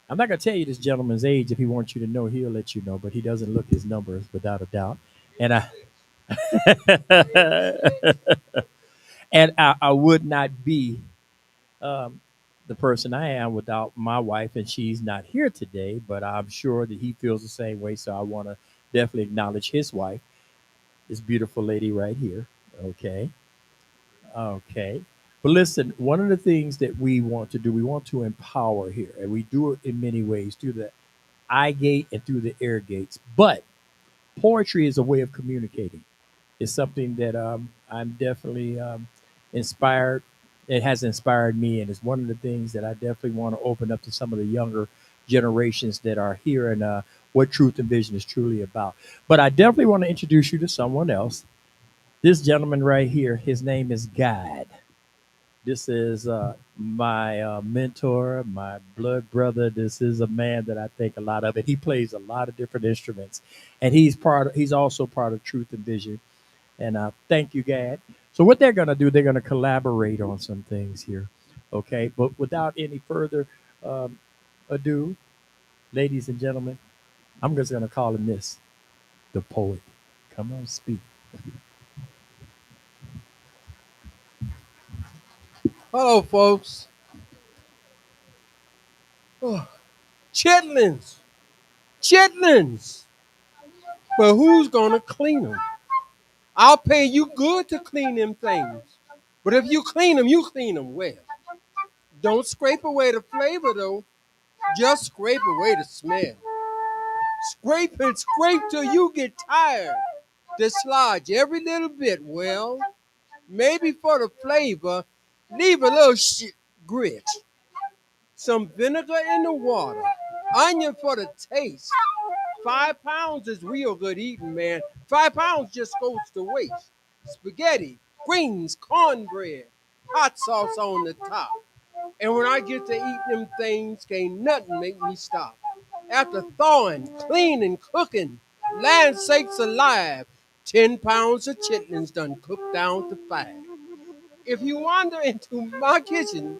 I'm not going to tell you this gentleman's age. If he wants you to know, he'll let you know, but he doesn't look his numbers without a doubt. And I, I would not be um, the person I am without my wife, and she's not here today, but I'm sure that he feels the same way. So I want to definitely acknowledge his wife, this beautiful lady right here. Okay. Okay. But listen, one of the things that we want to do, we want to empower here, and we do it in many ways through the eye gate and through the air gates. But poetry is a way of communicating. It's something that I'm definitely inspired. It has inspired me, and it's one of the things that I definitely want to open up to some of the younger generations that are here and what truth and vision is truly about. But I definitely want to introduce you to someone else. This gentleman right here, his name is God. This is my mentor, my blood brother. This is a man that I think a lot of, and he plays a lot of different instruments, and he's also part of Truth and Vision. And thank you, Gad. So what they're going to do, they're going to collaborate on some things here, okay? But without any further um, ado, ladies and gentlemen, I'm just going to call him this, the poet. Come on, speak. Hello, folks. Oh, chitlins, chitlins. But who's gonna clean them? I'll pay you good to clean them things. But if you clean them well. Don't scrape away the flavor though. Just scrape away the smell. Scrape and scrape till you get tired. Dislodge every little bit. Well, maybe for the flavor, leave a little grit. Some vinegar in the water. Onion for the taste. 5 pounds is real good eating, man. 5 pounds just goes to waste. Spaghetti, greens, cornbread, hot sauce on the top. And when I get to eat them things, can't nothing make me stop. After thawing, cleaning, cooking, land sakes alive, 10 pounds of chitlins done cooked down to 5. If you wander into my kitchen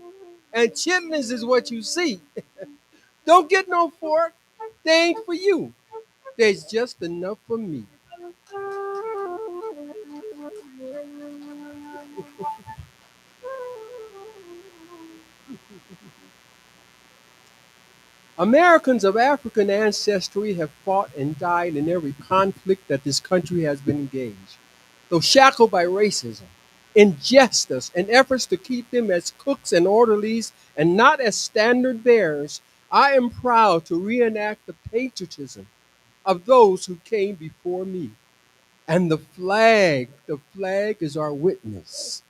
and chitlins is what you see, don't get no fork. They ain't for you. There's just enough for me. Americans of African ancestry have fought and died in every conflict that this country has been engaged. Though shackled by racism, injustice, and efforts to keep them as cooks and orderlies and not as standard bearers, I am proud to reenact the patriotism of those who came before me. And the flag is our witness.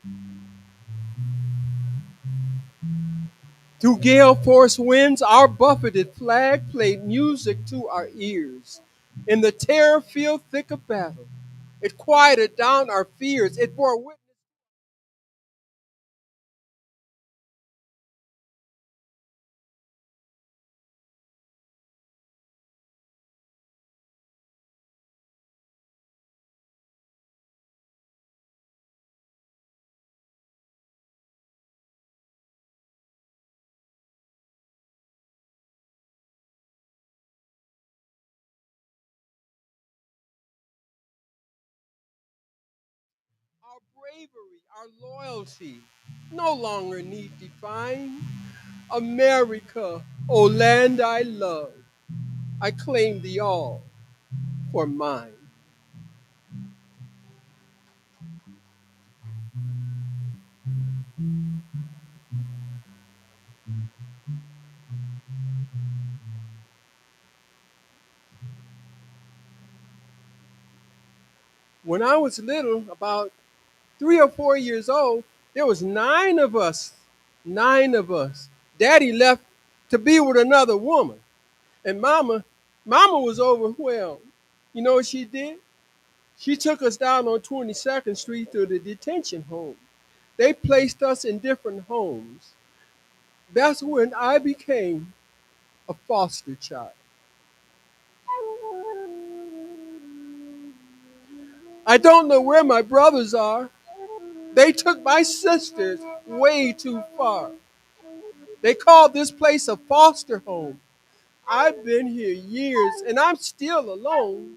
Through gale force winds, our buffeted flag played music to our ears. In the terror filled thick of battle, it quieted down our fears. It bore witness. Our bravery, our loyalty, no longer need define. America, O land I love, I claim thee all for mine. When I was little, about 3 or 4 years old, there was 9 of us. 9 of us. Daddy left to be with another woman. And mama was overwhelmed. You know what she did? She took us down on 22nd Street to the detention home. They placed us in different homes. That's when I became a foster child. I don't know where my brothers are. They took my sisters way too far. They called this place a foster home. I've been here years and I'm still alone.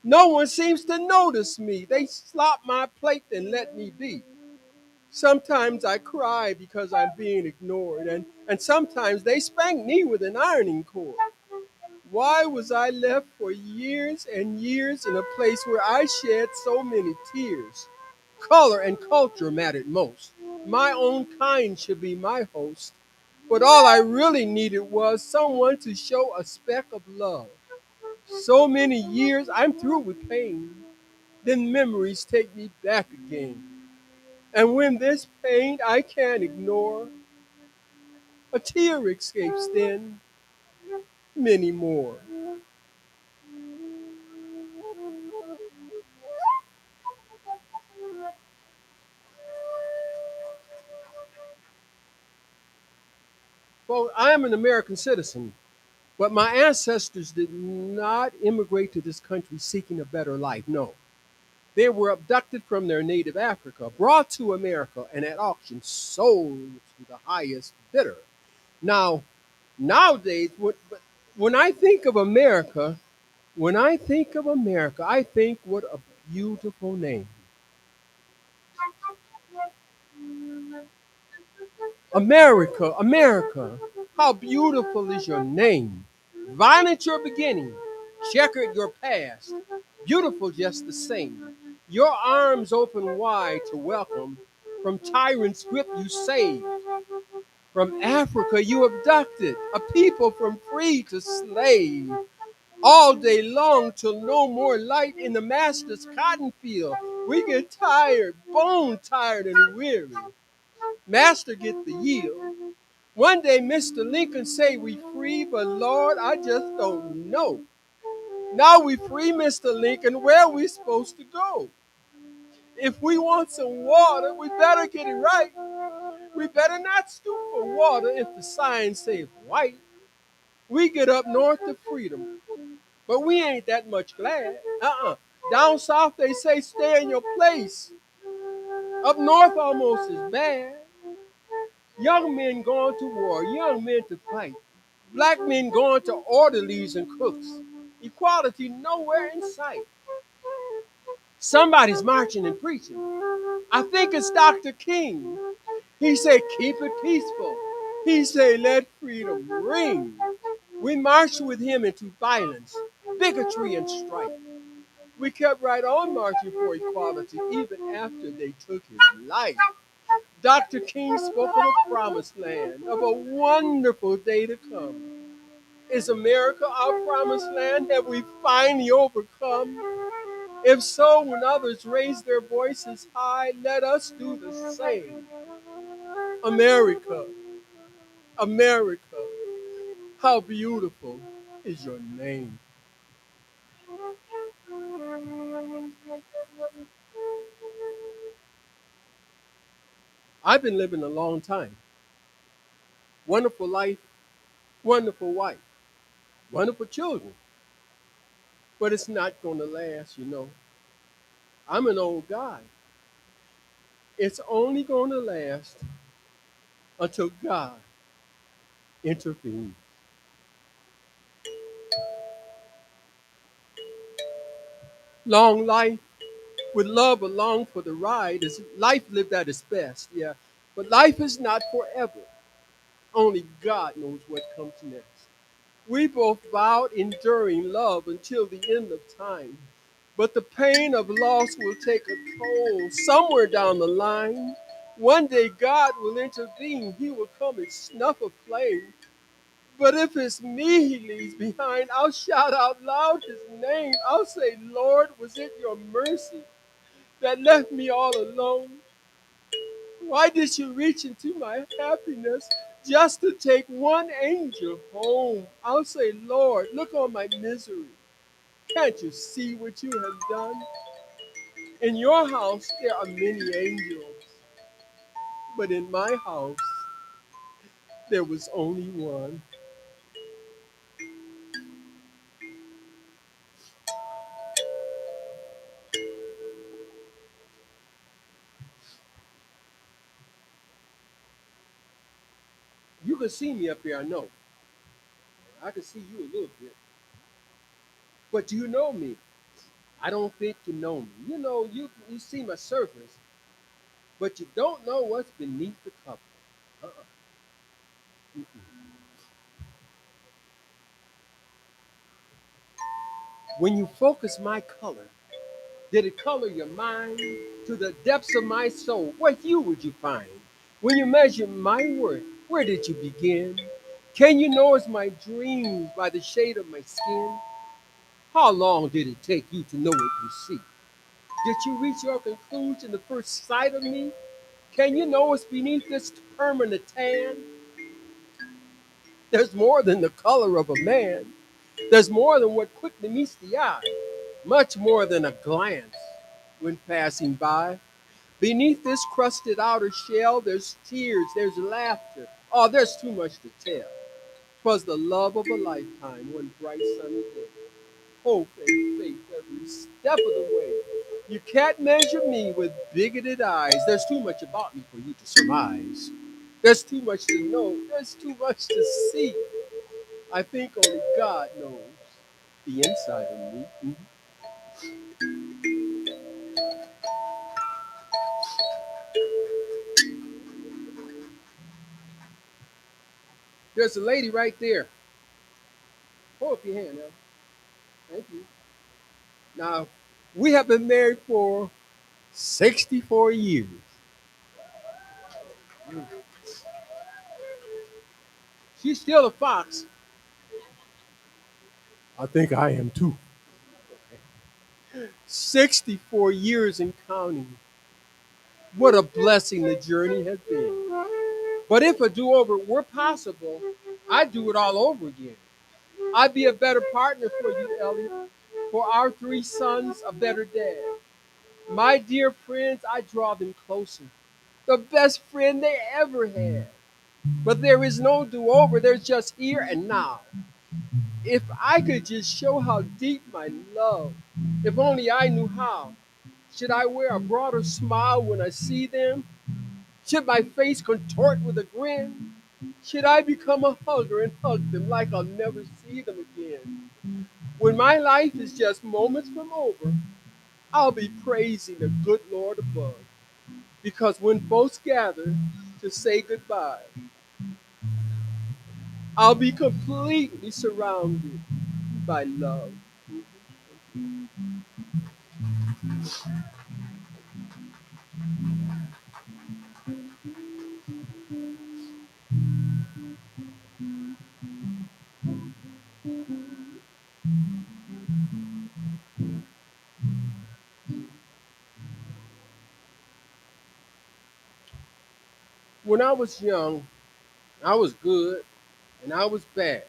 No one seems to notice me. They slop my plate and let me be. Sometimes I cry because I'm being ignored, and sometimes they spank me with an ironing cord. Why was I left for years and years in a place where I shed so many tears? Color and culture mattered most. My own kind should be my host. But all I really needed was someone to show a speck of love. So many years I'm through with pain. Then memories take me back again. And when this pain I can't ignore, a tear escapes then, many more. Well, I am an American citizen, but my ancestors did not immigrate to this country seeking a better life. No. They were abducted from their native Africa, brought to America, and at auction sold to the highest bidder. Now, nowadays, when I think of America, I think what a beautiful name. America, America, how beautiful is your name. Violent your beginning, checkered your past, beautiful just the same. Your arms open wide to welcome, from tyrants' grip you saved. From Africa you abducted, a people from free to slave. All day long till no more light in the master's cotton field. We get tired, bone tired and weary. Master get the yield. One day Mr. Lincoln say we free, but Lord, I just don't know. Now we free, Mr. Lincoln, where we supposed to go? If we want some water, we better get it right. We better not stoop for water if the sign says white. We get up north to freedom, but we ain't that much glad. Down south they say stay in your place. Up north almost as bad. Young men going to war, young men to fight. Black men going to orderlies and cooks. Equality nowhere in sight. Somebody's marching and preaching. I think it's Dr. King. He said, keep it peaceful. He said, let freedom ring. We marched with him into violence, bigotry, and strife. We kept right on marching for equality even after they took his life. Dr. King spoke of a promised land, of a wonderful day to come. Is America our promised land? Have we finally overcome? If so, when others raise their voices high, let us do the same. America, America, how beautiful is your name. I've been living a long time. Wonderful life, wonderful wife, wonderful children. But it's not going to last, you know. I'm an old guy. It's only going to last until God intervenes. Long life with love along for the ride is life lived at its best, yeah. But life is not forever. Only God knows what comes next. We both vowed enduring love until the end of time. But the pain of loss will take a toll somewhere down the line. One day God will intervene. He will come and snuff a flame. But if it's me he leaves behind, I'll shout out loud his name. I'll say, Lord, was it your mercy that left me all alone? Why did you reach into my happiness just to take one angel home? I'll say, Lord, look on my misery. Can't you see what you have done? In your house, there are many angels, but in my house, there was only one. You can see me up here, I know. I can see you a little bit, but do you know me? I don't think you know me. You see my surface, but you don't know what's beneath the cover. Uh-uh. Mm-mm. When you focus my color, did it color your mind to the depths of my soul? What hue would you find? When you measure my worth, where did you begin? Can you notice my dreams by the shade of my skin? How long did it take you to know what you see? Did you reach your conclusion the first sight of me? Can you know what's beneath this permanent tan? There's more than the color of a man. There's more than what quickly meets the eye. Much more than a glance when passing by. Beneath this crusted outer shell, there's tears, there's laughter. Oh, there's too much to tell. 'Twas the love of a lifetime, one bright sunny day. Hope and faith every step of the way. You can't measure me with bigoted eyes. There's too much about me for you to surmise. There's too much to know. There's too much to see. I think only God knows the inside of me. Mhm. There's a lady right there. Hold up your hand now. Thank you. Now, we have been married for 64 years. She's still a fox. I think I am too. 64 years and counting. What a blessing the journey has been. But if a do over were possible, I'd do it all over again. I'd be a better partner for you, Elliot. For our three sons, a better dad. My dear friends, I draw them closer. The best friend they ever had. But there is no do over, there's just here and now. If I could just show how deep my love, if only I knew how. Should I wear a broader smile when I see them? Should my face contort with a grin? Should I become a hugger and hug them like I'll never see them again? When my life is just moments from over, I'll be praising the good Lord above. Because when folks gather to say goodbye, I'll be completely surrounded by love. When I was young, I was good and I was bad.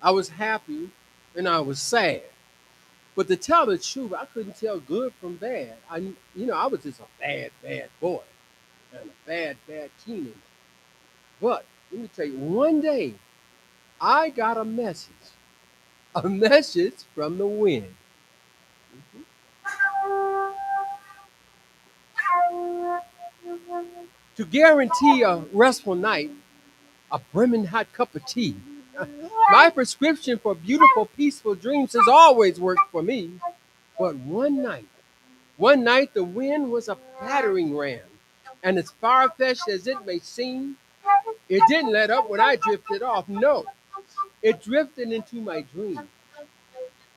I was happy and I was sad. But to tell the truth, I couldn't tell good from bad. I was just a bad, bad boy and a bad, bad teenager. But let me tell you, one day I got a message from the wind. To guarantee a restful night, a brimming hot cup of tea. My prescription for beautiful, peaceful dreams has always worked for me. But one night the wind was a battering ram. And as far fetched as it may seem, it didn't let up when I drifted off. No, it drifted into my dream.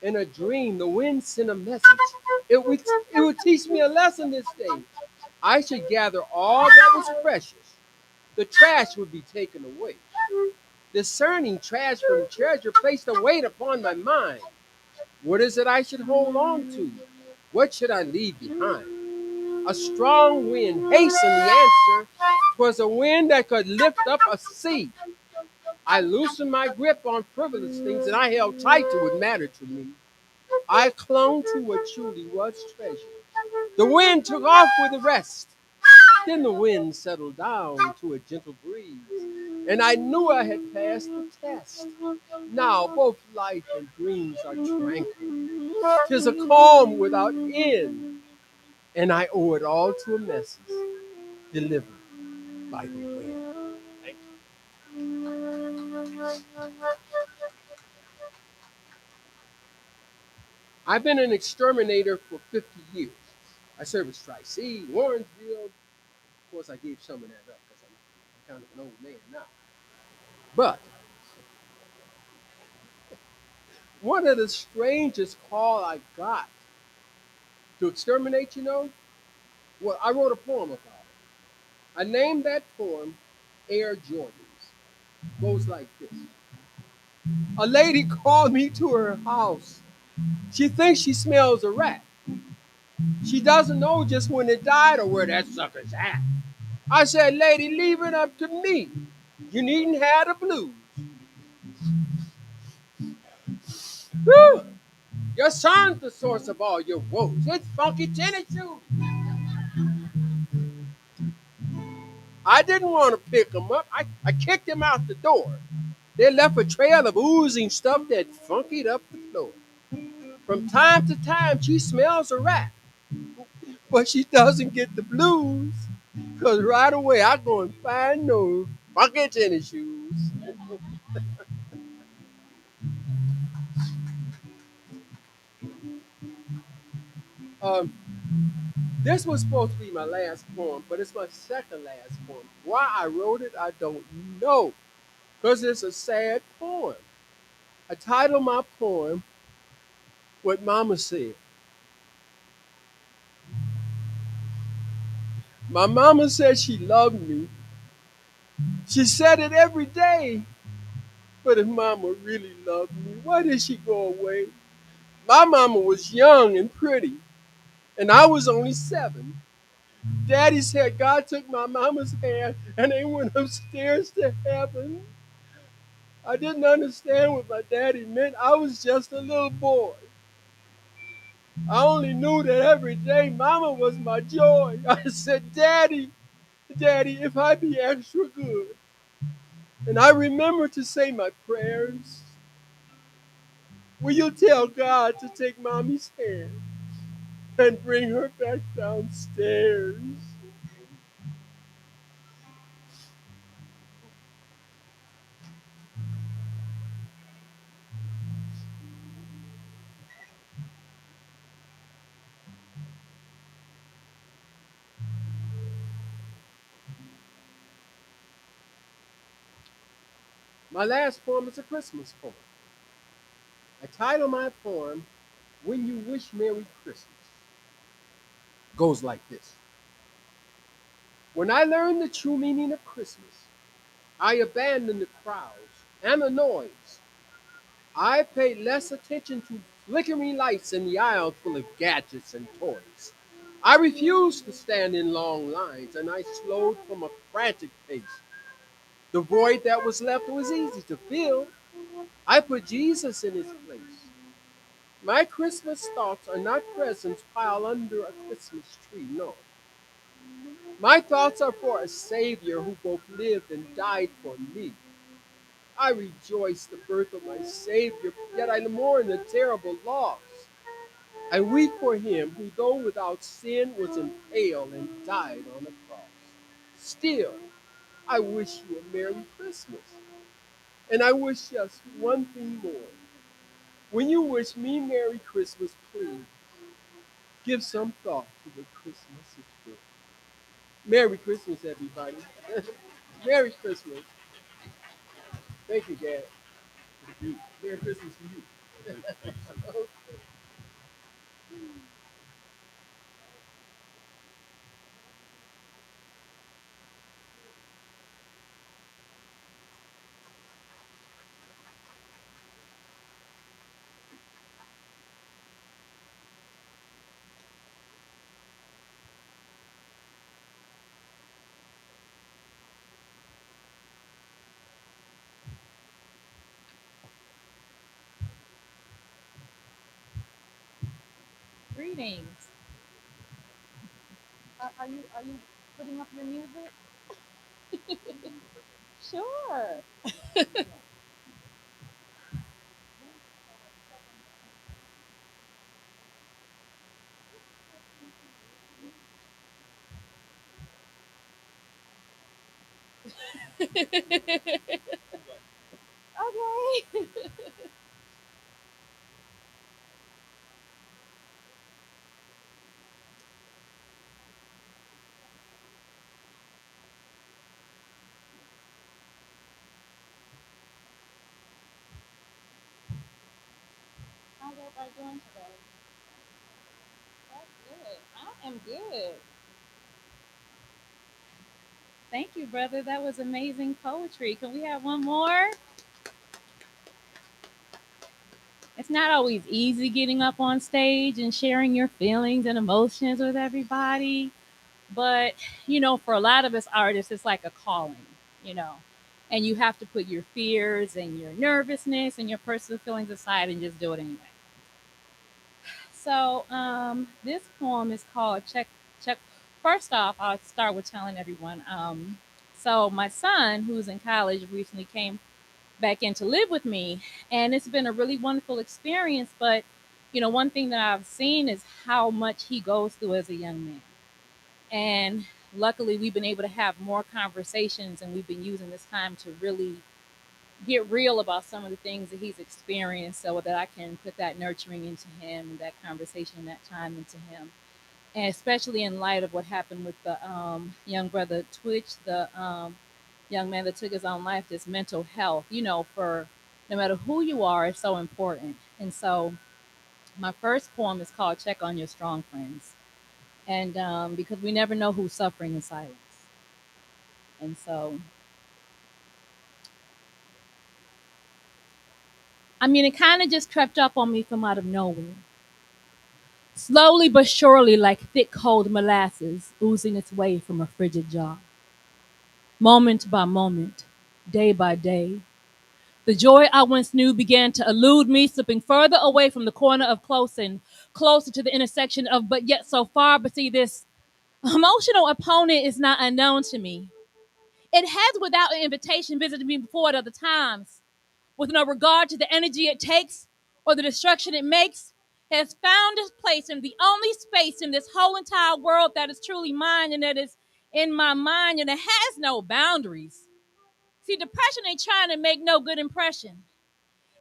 In a dream, the wind sent a message. It would teach me a lesson this day. I should gather all that was precious. The trash would be taken away. Discerning trash from treasure placed a weight upon my mind. What is it I should hold on to? What should I leave behind? A strong wind hastened the answer. 'Twas a wind that could lift up a sea. I loosened my grip on frivolous things and I held tight to what mattered to me. I clung to what truly was treasure. The wind took off with the rest. Then the wind settled down to a gentle breeze, and I knew I had passed the test. Now both life and dreams are tranquil. 'Tis a calm without end, and I owe it all to a message delivered by the wind. Thank you. I've been an exterminator for 50 years. I serviced Tri-C, Warrensville. Of course, I gave some of that up because I'm kind of an old man now. But one of the strangest call I got to exterminate, well, I wrote a poem about it. I named that poem Air Jordans. Goes like this. A lady called me to her house. She thinks she smells a rat. She doesn't know just when it died or where that sucker's at. I said, lady, leave it up to me. You needn't have the blues. Whew. Your son's the source of all your woes. It's funky tennis shoes. I didn't want to pick him up. I kicked him out the door. They left a trail of oozing stuff that funkied up the floor. From time to time, she smells a rat, but she doesn't get the blues. Because right away, I go and find those funky tennis shoes. Um, this was supposed to be my last poem, but it's my second last poem. Why I wrote it, I don't know. Because it's a sad poem. I titled my poem, What Mama Said. My mama said she loved me. She said it every day. But if mama really loved me, why did she go away? My mama was young and pretty, and I was only 7. Daddy said God took my mama's hand and they went upstairs to heaven. I didn't understand what my daddy meant. I was just a little boy. I only knew that every day mama was my joy. I said, Daddy, Daddy, if I be extra good. And I remember to say my prayers. Will you tell God to take mommy's hand and bring her back downstairs? My last poem is a Christmas poem. I title my poem, When You Wish Merry Christmas. Goes like this. When I learned the true meaning of Christmas, I abandoned the crowds and the noise. I paid less attention to flickering lights in the aisle full of gadgets and toys. I refused to stand in long lines and I slowed from a frantic pace. The void that was left was easy to fill. I put Jesus in his place. My Christmas thoughts are not presents piled under a Christmas tree, no. My thoughts are for a Savior who both lived and died for me. I rejoice the birth of my Savior, yet I mourn the terrible loss. I weep for him who, though without sin, was impaled and died on a cross. Still, I wish you a Merry Christmas. And I wish just one thing more. When you wish me Merry Christmas, please give some thought to the Christmas is good. Merry Christmas, everybody. Merry Christmas. Thank you, Dad. Merry Christmas to you. Greetings. Are you putting up your music? Sure. Okay. everybody doing today? That's good. I am good. Thank you, brother. That was amazing poetry. Can we have one more? It's not always easy getting up on stage and sharing your feelings and emotions with everybody. But, for a lot of us artists, it's like a calling, you know, and you have to put your fears and your nervousness and your personal feelings aside and just do it anyway. So, this poem is called Check. First off, I'll start with telling everyone. So, my son, who's in college, recently came back in to live with me, and it's been a really wonderful experience. But, one thing that I've seen is how much he goes through as a young man. And luckily, we've been able to have more conversations, and we've been using this time to really get real about some of the things that he's experienced so that I can put that nurturing into him and that conversation and that time into him. And especially in light of what happened with the young brother Twitch, the young man that took his own life, this mental health, for no matter who you are, it's so important. And so my first poem is called Check on Your Strong Friends. And because we never know who's suffering in silence. And so, it kind of just crept up on me from out of nowhere. Slowly but surely, like thick cold molasses oozing its way from a frigid jaw. Moment by moment, day by day, the joy I once knew began to elude me, slipping further away from the corner of close and closer to the intersection of but yet so far. But see, this emotional opponent is not unknown to me. It has, without an invitation, visited me before at other times, with no regard to the energy it takes or the destruction it makes, has found its place in the only space in this whole entire world that is truly mine and that is in my mind, and it has no boundaries. See, depression ain't trying to make no good impression.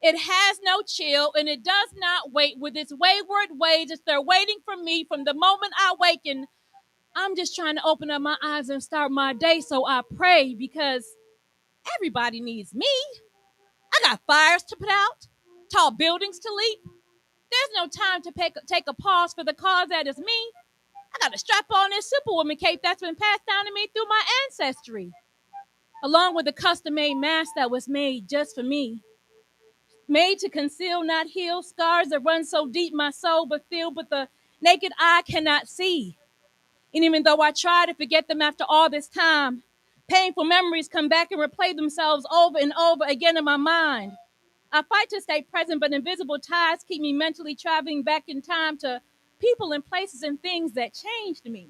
It has no chill and it does not wait with its wayward ways. It's there waiting for me from the moment I waken. I'm just trying to open up my eyes and start my day, so I pray because everybody needs me. I got fires to put out, tall buildings to leap. There's no time to take a pause for the cause that is me. I got to strap on this superwoman cape that's been passed down to me through my ancestry, along with a custom made mask that was made just for me. Made to conceal, not heal, scars that run so deep my soul but feel, but the naked eye cannot see. And even though I try to forget them after all this time, painful memories come back and replay themselves over and over again in my mind. I fight to stay present, but invisible ties keep me mentally traveling back in time to people and places and things that changed me.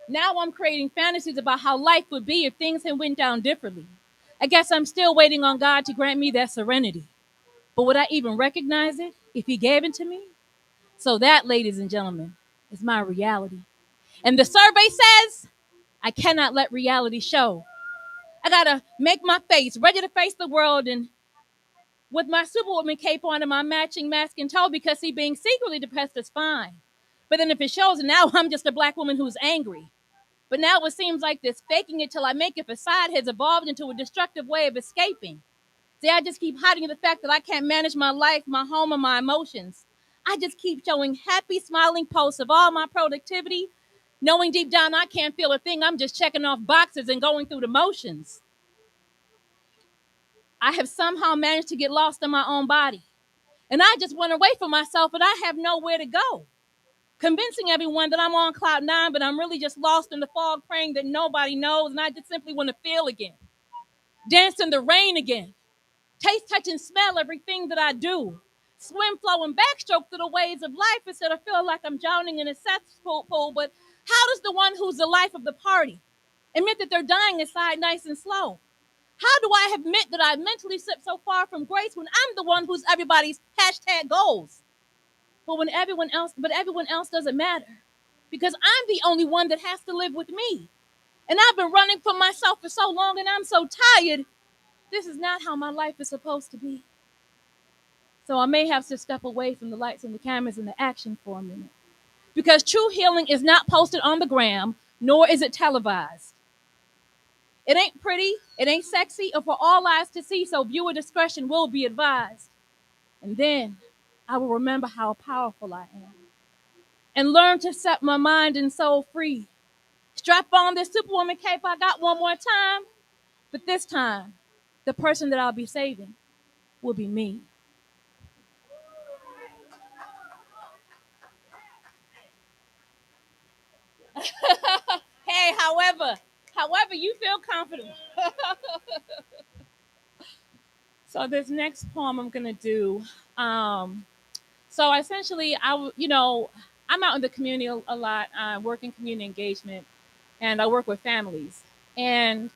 Now I'm creating fantasies about how life would be if things had went down differently. I guess I'm still waiting on God to grant me that serenity. But would I even recognize it if He gave it to me? So that, ladies and gentlemen, is my reality. And the survey says I cannot let reality show. I gotta make my face ready to face the world and with my superwoman cape on and my matching mask and toe because see, being secretly depressed is fine. But then if it shows, and now I'm just a black woman who's angry. But now it seems like this faking it till I make it facade has evolved into a destructive way of escaping. See, I just keep hiding the fact that I can't manage my life, my home, and my emotions. I just keep showing happy, smiling posts of all my productivity, knowing deep down I can't feel a thing. I'm just checking off boxes and going through the motions. I have somehow managed to get lost in my own body. And I just went away from myself and I have nowhere to go. Convincing everyone that I'm on cloud nine, but I'm really just lost in the fog, praying that nobody knows. And I just simply want to feel again. Dance in the rain again. Taste, touch, and smell everything that I do. Swim, flow, and backstroke through the waves of life instead of feeling like I'm drowning in a cesspool. But how does the one who's the life of the party admit that they're dying inside nice and slow? How do I admit that I mentally slipped so far from grace when I'm the one who's everybody's hashtag goals? But everyone else doesn't matter because I'm the only one that has to live with me. And I've been running from myself for so long and I'm so tired. This is not how my life is supposed to be. So I may have to step away from the lights and the cameras and the action for a minute. Because true healing is not posted on the gram, nor is it televised. It ain't pretty, it ain't sexy, or for all eyes to see, so viewer discretion will be advised. And then I will remember how powerful I am and learn to set my mind and soul free. Strap on this Superwoman cape I got one more time, but this time, the person that I'll be saving will be me. Hey, however you feel comfortable. So this next poem I'm gonna do. Um, so essentially, I'm out in the community a lot. I work in community engagement, and I work with families. And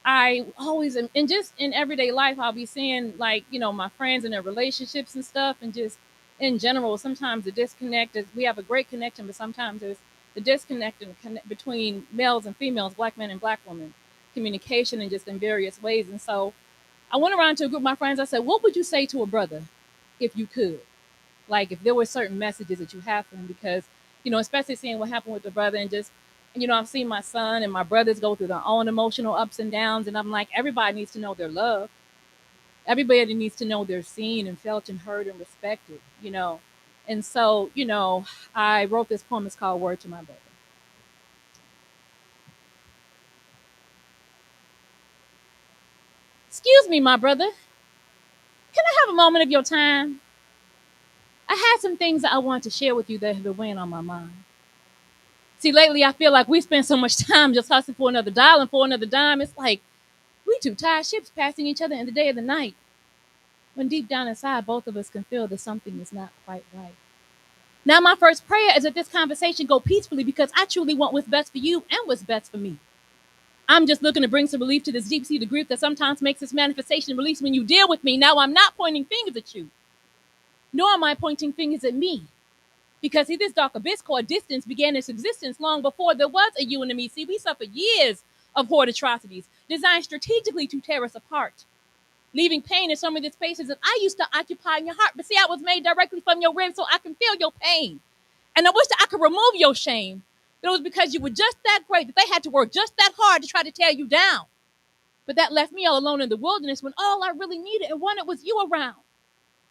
I always am, and just in everyday life, I'll be seeing like my friends and their relationships and stuff, and just in general, sometimes the disconnect is we have a great connection, but sometimes there's the disconnect between males and females, black men and black women, communication, and just in various ways. And so I went around to a group of my friends. I said, "What would you say to a brother if you could? Like if there were certain messages that you have for him, because especially seeing what happened with the brother, and just I've seen my son and my brothers go through their own emotional ups and downs, and I'm like, everybody needs to know they're loved. Everybody needs to know they're seen and felt and heard and respected. And so I wrote this poem. It's called "Word to My Brother." Excuse me, my brother. Can I have a moment of your time? I had some things that I want to share with you that have been weighing on my mind. See, lately I feel like we spend so much time just hustling for another dollar and for another dime. It's like we two tired ships passing each other in the day and the night. When deep down inside, both of us can feel that something is not quite right. Now, my first prayer is that this conversation go peacefully because I truly want what's best for you and what's best for me. I'm just looking to bring some relief to this deep-seated grief that sometimes makes its manifestation release when you deal with me. Now, I'm not pointing fingers at you, nor am I pointing fingers at me. Because see, this dark abyss called distance began its existence long before there was a you and a me. See, we suffered years of horde atrocities designed strategically to tear us apart, leaving pain in some of the spaces that I used to occupy in your heart. But see, I was made directly from your ribs so I can feel your pain. And I wish that I could remove your shame. But it was because you were just that great that they had to work just that hard to try to tear you down. But that left me all alone in the wilderness when all I really needed and wanted was you around.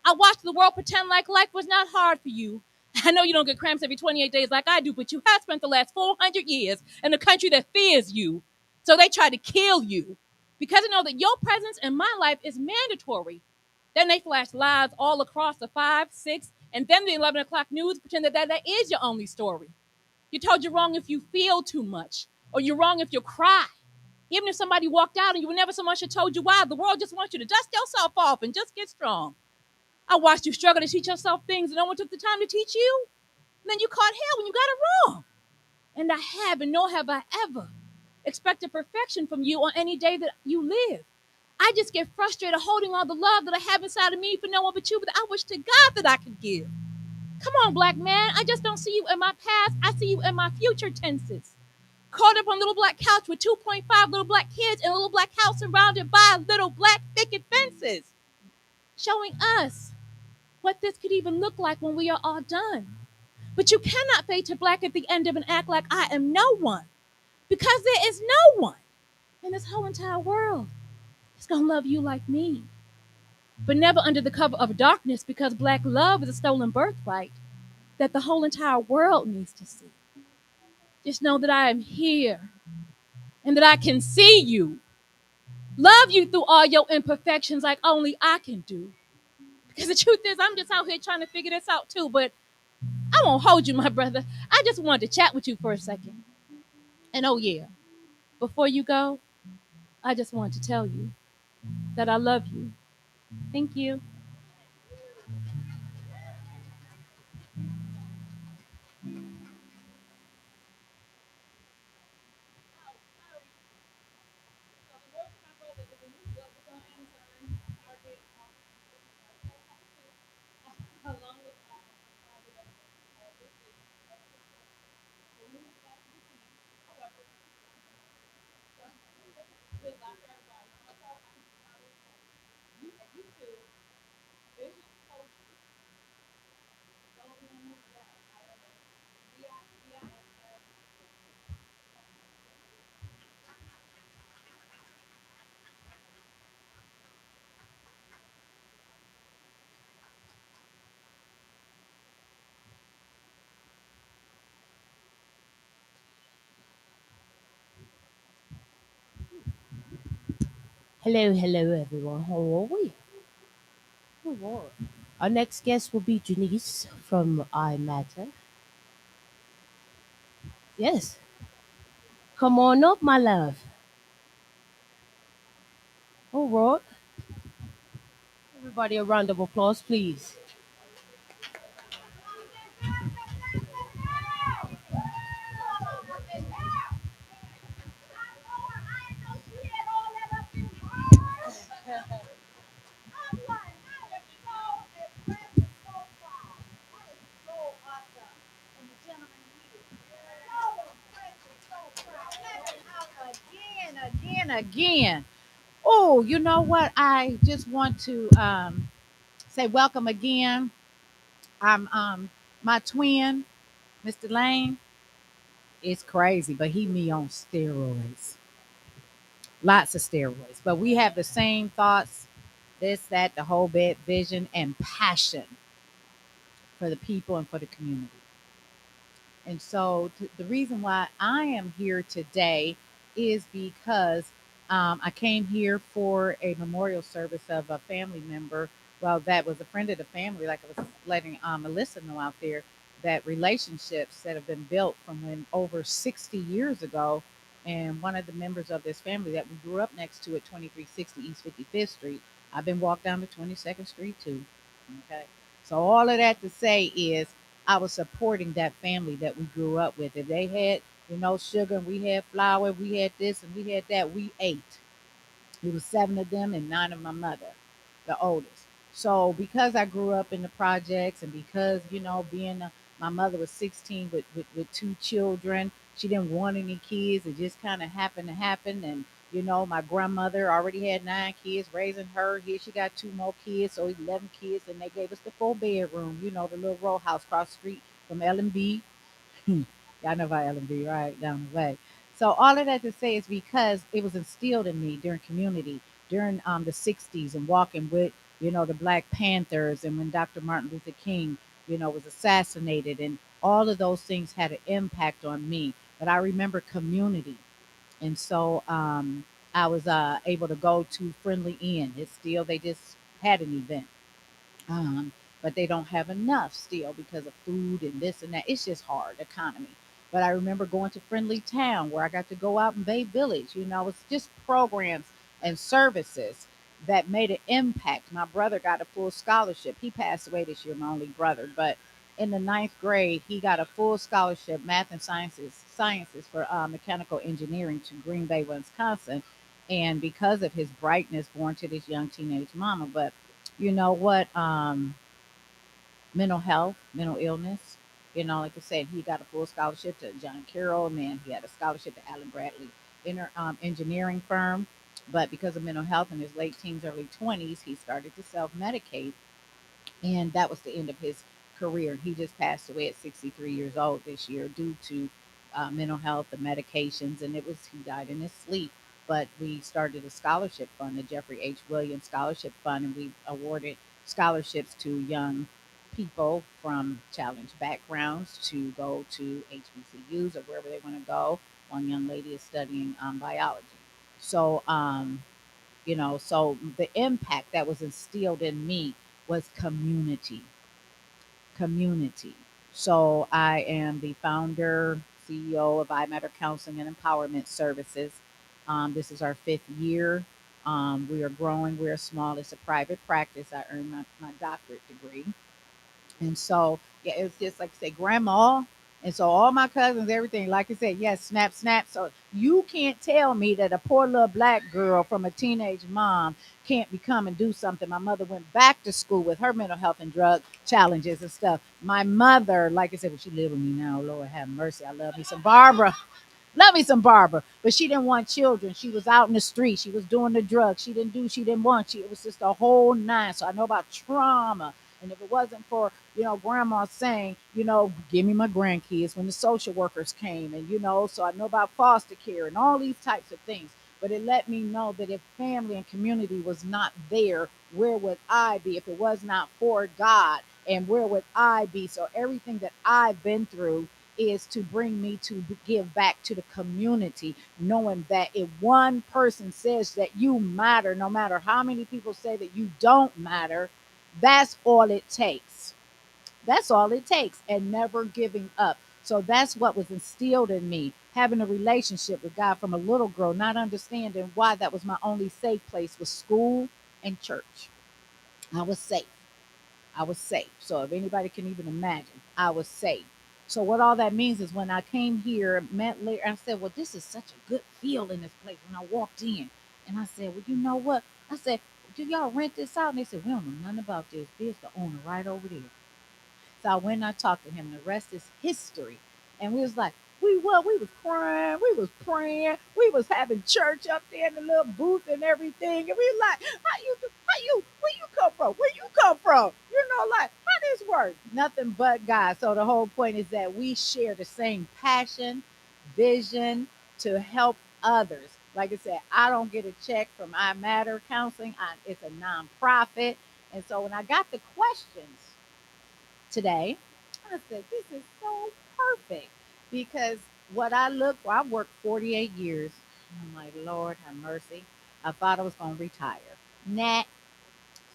I watched the world pretend like life was not hard for you. I know you don't get cramps every 28 days like I do, but you have spent the last 400 years in a country that fears you. So they try to kill you. Because they know that your presence in my life is mandatory. Then they flash lies all across the 5, 6, and then the 11 o'clock news pretend that is your only story. You told you're wrong if you feel too much, or you're wrong if you cry. Even if somebody walked out and you were never so much have told you why, the world just wants you to dust yourself off and just get strong. I watched you struggle to teach yourself things and no one took the time to teach you. And then you caught hell when you got it wrong. And I have, and nor have I ever expected perfection from you on any day that you live. I just get frustrated holding all the love that I have inside of me for no one but you, but I wish to God that I could give. Come on, black man. I just don't see you in my past. I see you in my future tenses. Caught up on a little black couch with 2.5 little black kids in a little black house surrounded by little black picket fences. Showing us what this could even look like when we are all done. But you cannot fade to black at the end of and act like I am no one. Because there is no one in this whole entire world that's gonna love you like me. But never under the cover of darkness, because black love is a stolen birthright that the whole entire world needs to see. Just know that I am here and that I can see you. Love you through all your imperfections like only I can do. Because the truth is, I'm just out here trying to figure this out too. But I won't hold you, my brother. I just wanted to chat with you for a second. And oh, yeah, before you go, I just want to tell you that I love you. Thank you. Hello, hello, everyone. How are we? Oh, wow. Our next guest will be Janice from I Matter. Yes, come on up, my love. All right. Everybody, a round of applause, please. Again. Oh, you know what? I just want to say welcome again. I'm my twin, Mr. Lane, is crazy, but he me on steroids. Lots of steroids. But we have the same thoughts, this, that, the whole bit, vision, and passion for the people and for the community. And so the reason why I am here today is because I came here for a memorial service of a family member. Well, that was a friend of the family, like I was letting Melissa know out there, that relationships that have been built from when over 60 years ago. And one of the members of this family that we grew up next to at 2360 East 55th Street, I've been walked down to 22nd Street too. Okay. So all of that to say is I was supporting that family that we grew up with. If they had, sugar and we had flour, we had this and we had that, we ate. It was seven of them and nine of my mother, the oldest. So because I grew up in the projects and because, being my mother was 16 with two children, she didn't want any kids. It just kind of happened to happen. And, my grandmother already had nine kids, raising her. Here she got two more kids, so 11 kids. And they gave us the 4 bedroom, the little row house across the street from L&B. Y'all know about L&B, right? Down the way. So all of that to say is because it was instilled in me during community, during the 60s and walking with, the Black Panthers and when Dr. Martin Luther King, was assassinated and all of those things had an impact on me. But I remember community. And so I was able to go to Friendly Inn. It's still, they just had an event, um, but they don't have enough still because of food and this and that. It's just hard economy. But I remember going to Friendly Town where I got to go out in Bay Village. It's just programs and services that made an impact. My brother got a full scholarship. He passed away this year, my only brother, but in the ninth grade, he got a full scholarship, math and sciences for mechanical engineering to Green Bay, Wisconsin. And because of his brightness, born to this young teenage mama. But you know what? Mental health, mental illness. Like I said, he got a full scholarship to John Carroll, and then he had a scholarship to Allen Bradley engineering firm. But because of mental health in his late teens, early 20s, he started to self medicate, and that was the end of his career. He just passed away at 63 years old this year due to mental health and medications, and he died in his sleep. But we started a scholarship fund, the Jeffrey H. Williams Scholarship Fund, and we awarded scholarships to young people from challenged backgrounds to go to HBCUs or wherever they want to go. One young lady is studying biology. So, so the impact that was instilled in me was community. So I am the founder, CEO of I Matter Counseling and Empowerment Services. This is our fifth year. We are growing. We're small. It's a private practice. I earned my doctorate degree. And so, yeah, it's just like I say, grandma. And so all my cousins, everything, like I said, yes, snap, snap. So you can't tell me that a poor little black girl from a teenage mom can't become and do something. My mother went back to school with her mental health and drug challenges and stuff. My mother, like I said, well, she live with me now. Lord have mercy. I love me some Barbara. Love me some Barbara, but she didn't want children. She was out in the street. She was doing the drugs. She didn't want. It was just a whole nine. So I know about trauma. And if it wasn't for, grandma saying, give me my grandkids when the social workers came and, so I know about foster care and all these types of things. But it let me know that if family and community was not there, where would I be? If it was not for God, and where would I be? So everything that I've been through is to bring me to give back to the community, knowing that if one person says that you matter, no matter how many people say that you don't matter, that's all it takes. That's all it takes, and never giving up. So that's what was instilled in me, having a relationship with God from a little girl, not understanding why that was my only safe place was school and church. I was safe. I was safe. So if anybody can even imagine, I was safe. So what all that means is when I came here, met later, I said, well, this is such a good feel in this place when I walked in. And I said, well, you know what? I said, do y'all rent this out? And they said, we don't know nothing about this. There's the owner right over there. So I went and I talked to him. The rest is history. And we was like, we was crying, we was praying, we was having church up there in the little booth and everything. And we was like, where you come from? Where you come from? You know, like, how this work? Nothing but God. So the whole point is that we share the same passion, vision to help others. Like I said, I don't get a check from I Matter Counseling. It's a nonprofit. And so when I got the questions today, I said, this is so perfect because what I look for, I've worked 48 years. I'm like, Lord have mercy. I thought I was going to retire. Nah,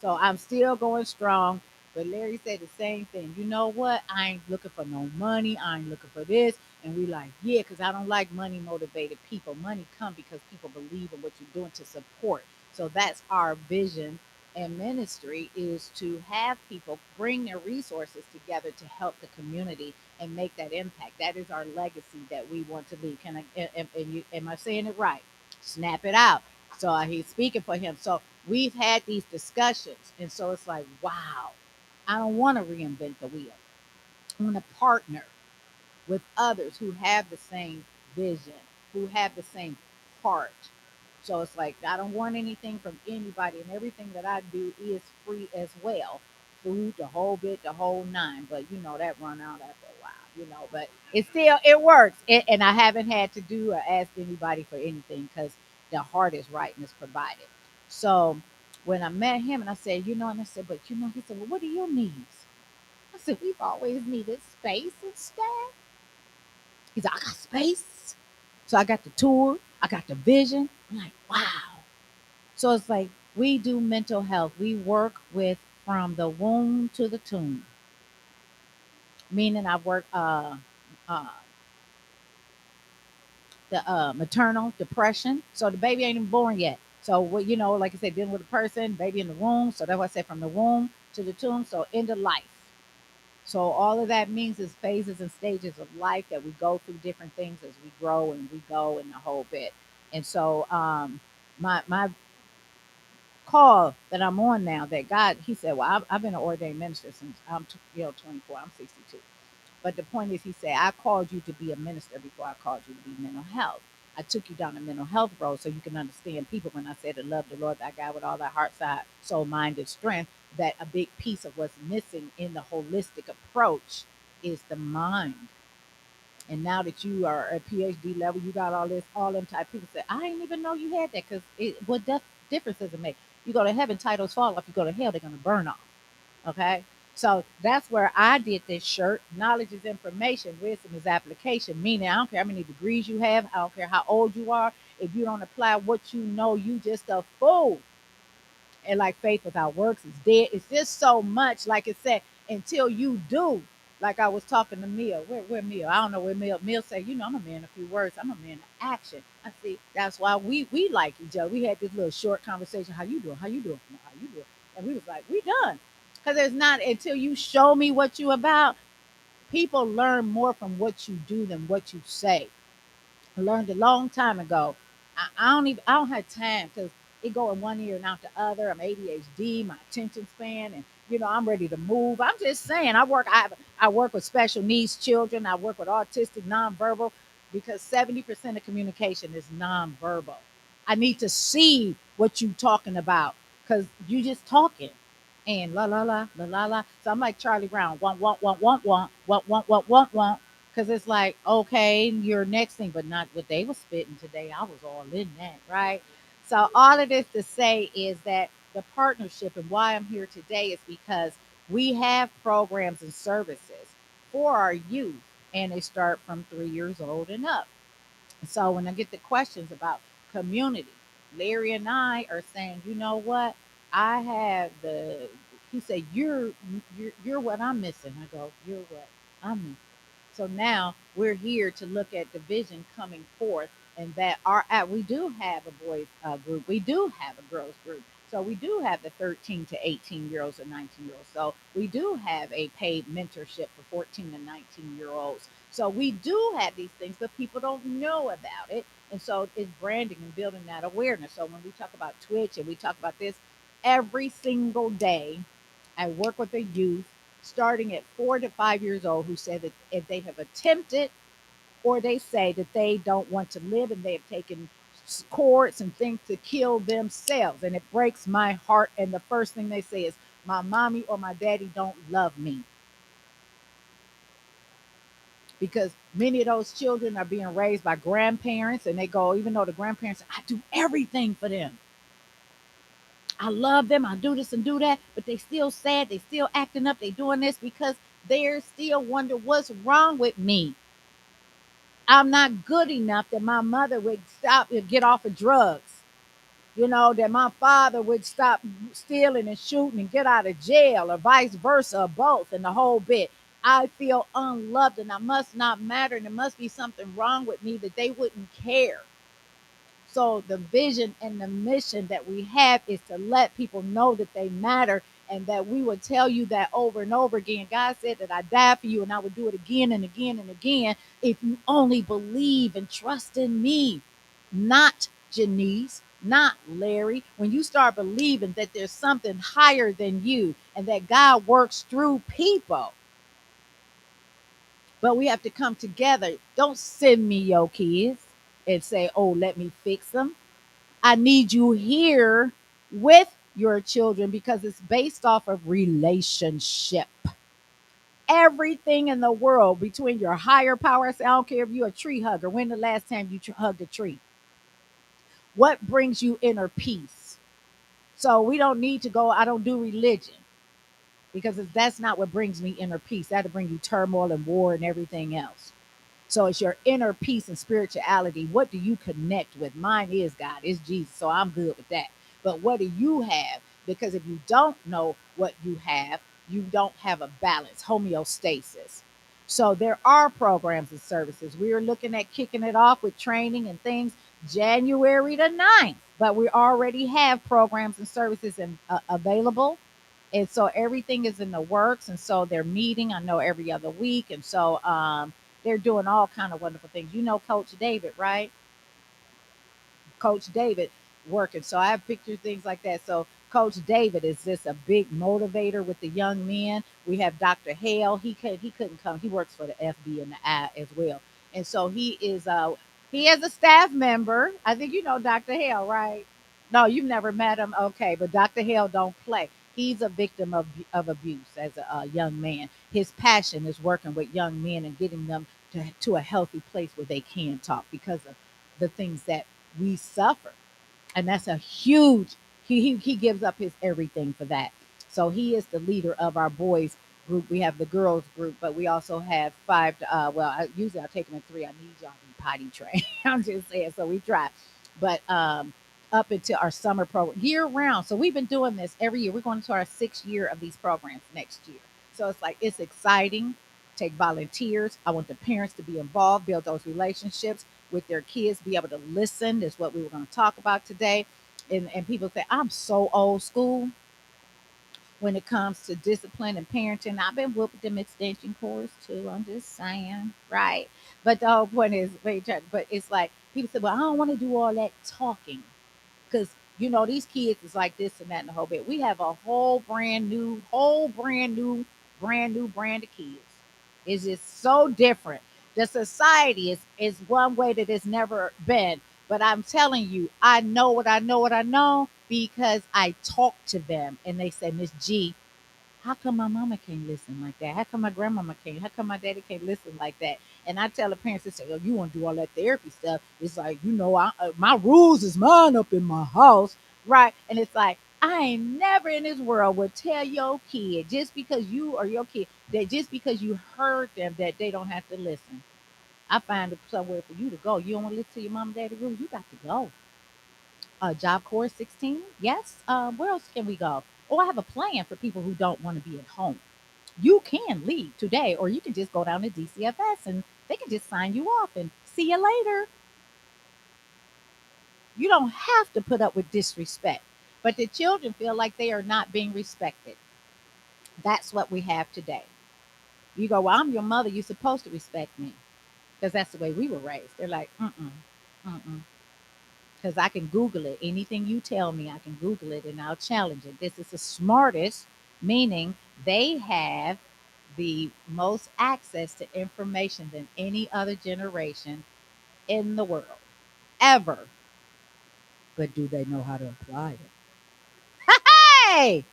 so I'm still going strong. But Larry said the same thing. You know what? I ain't looking for no money. I ain't looking for this. And we like, yeah, because I don't like money motivated people. Money come because people believe in what you're doing to support. So that's our vision and ministry is to have people bring their resources together to help the community and make that impact. That is our legacy that we want to leave. Can I and you am I saying it right? Snap it out. So he's speaking for him. So we've had these discussions. And so it's like, wow, I don't want to reinvent the wheel. I want to partner with others who have the same vision, who have the same heart. So it's like I don't want anything from anybody, and everything that I do is free as well. Food, the whole bit, the whole nine. But you know that run out after a while, you know. But it works, and I haven't had to do or ask anybody for anything because the heart is right and it's provided. So when I met him, and I said, you know, and I said, but you know, he said, well, what are your needs? I said, we've always needed space and stuff. He's like, I got space. So I got the tour, I got the vision. I'm like, wow. So it's like we do mental health. We work with from the womb to the tomb, meaning I work uh, the maternal depression. So the baby ain't even born yet. So what you know, like I said, dealing with a person, baby in the womb. So that's why I said from the womb to the tomb. So into life. So all of that means is phases and stages of life that we go through different things as we grow and we go in the whole bit. And so my call that I'm on now that God, he said, well, I've been an ordained minister since I'm 24, I'm 62. But the point is, he said, I called you to be a minister before I called you to be mental health. I took you down the mental health road so you can understand people when I said to love the Lord thy God with all thy heart, soul, mind, and strength, that a big piece of what's missing in the holistic approach is the mind. And now that you are at PhD level, you got all this, all them type people say, I didn't even know you had that because what difference does it make? You go to heaven, titles fall off. You go to hell, they're going to burn off. Okay. So that's where I did this shirt. Knowledge is information, wisdom is application. Meaning, I don't care how many degrees you have, I don't care how old you are. If you don't apply what you know, you just a fool. And like faith without works is dead. It's just so much, like it said, until you do. Like I was talking to Mill. Where Mill? I don't know where Mill. Mill said, you know, I'm a man of few words. I'm a man of action. I see. That's why we like each other. We had this little short conversation. How you doing? How you doing? How you doing? And we was like, we done. Because it's not until you show me what you about. People learn more from what you do than what you say. I learned a long time ago. I don't have time because it go in one ear and out the other. I'm ADHD, my attention span, and I'm ready to move. I'm just saying, I work with special needs children. I work with autistic, nonverbal, because 70% of communication is nonverbal. I need to see what you talking about because you just talking and la la la la la la. So I'm like Charlie Brown, want, because it's like, okay, your next thing, but not what they were spitting today. I was all in that, right? So all of this to say is that the partnership and why I'm here today is because we have programs and services for our youth. and they start from 3 years old and up. So when I get the questions about community, Larry and I are saying, you know what? I have the. He said, you're what I'm missing. I go, you're what I'm missing. So now we're here to look at the vision coming forth, and that we do have a boys group, we do have a girls group. So we do have the 13 to 18 year olds and 19-year olds. So we do have a paid mentorship for 14 to 19-year olds. So we do have these things, but people don't know about it. And so it's branding and building that awareness. So when we talk about Twitch and we talk about this every single day, I work with a youth starting at 4 to 5 years old who say that if they have attempted or they say that they don't want to live and they have taken cords and things to kill themselves. And it breaks my heart. And the first thing they say is, my mommy or my daddy don't love me. Because many of those children are being raised by grandparents and they go, even though the grandparents, I do everything for them. I love them. I do this and do that, but they still sad. They still acting up. They doing this because they're still wonder what's wrong with me. I'm not good enough that my mother would stop and get off of drugs. That my father would stop stealing and shooting and get out of jail, or vice versa, or both, and the whole bit. I feel unloved and I must not matter, and there must be something wrong with me that they wouldn't care. So the vision and the mission that we have is to let people know that they matter, and that we would tell you that over and over again. God said that I died for you and I would do it again and again and again if you only believe and trust in me, not Janice, not Larry. When you start believing that there's something higher than you and that God works through people, but we have to come together. Don't send me your kids and say, oh, let me fix them. I need you here with your children because it's based off of relationship. Everything in the world between your higher power. I don't care if you're a tree hugger. When the last time you hugged a tree? What brings you inner peace? So we don't need to go. I don't do religion because that's not what brings me inner peace. That'll bring you turmoil and war and everything else. So it's your inner peace and spirituality. What do you connect with? Mine is God, it's Jesus. So I'm good with that. But what do you have? Because if you don't know what you don't have a balance, homeostasis. So there are programs and services. We are looking at kicking it off with training and things January the 9th. But we already have programs and services available. And so everything is in the works. And so they're meeting, I know, every other week. And so they're doing all kind of wonderful things. You know Coach David, right? Coach David working. So I have pictures, things like that. So Coach David is just a big motivator with the young men. We have Dr. Hale. He couldn't come. He works for the FB and the I as well. And so he is a staff member. I think you know Dr. Hale, right? No, you've never met him. Okay, but Dr. Hale don't play. He's a victim of abuse as a young man. His passion is working with young men and getting them to a healthy place where they can talk because of the things that we suffer. And that's a huge, he gives up his everything for that. So he is the leader of our boys group. We have the girls group, but we also have five. Usually I take them at three. I need y'all to be potty trained. I'm just saying. So we try, but up until our summer program year round. So we've been doing this every year. We're going to our 6th year of these programs next year. So it's like it's exciting. Take volunteers. I want the parents to be involved, build those relationships with their kids, be able to listen. Is what we were going to talk about today. And people say, I'm so old school when it comes to discipline and parenting. I've been whooping them extension cords too. I'm just saying, right? But the whole point is, but it's like people say, well, I don't want to do all that talking because these kids is like this and that and the whole bit. We have a brand new brand of kids. It's just so different. The society is one way that it's never been. But I'm telling you, I know what I know because I talk to them and they say, Miss G, how come my mama can't listen like that? How come my grandmama can't? How come my daddy can't listen like that? And I tell the parents, they say, "Oh, you want to do all that therapy stuff?" It's like, my rules is mine up in my house, right? And it's like, I ain't never in this world would tell your kid just because you or your kid That just because you heard them, that they don't have to listen. I find somewhere for you to go. You don't want to listen to your mom and daddy rules, you got to go. Job Corps 16, yes. Where else can we go? Oh, I have a plan for people who don't want to be at home. You can leave today, or you can just go down to DCFS and they can just sign you off and see you later. You don't have to put up with disrespect. But the children feel like they are not being respected. That's what we have today. You go, well, I'm your mother. You're supposed to respect me because that's the way we were raised. They're like, mm-mm. Because I can Google it. Anything you tell me, I can Google it and I'll challenge it. This is the smartest, meaning they have the most access to information than any other generation in the world ever. But do they know how to apply it? Hey,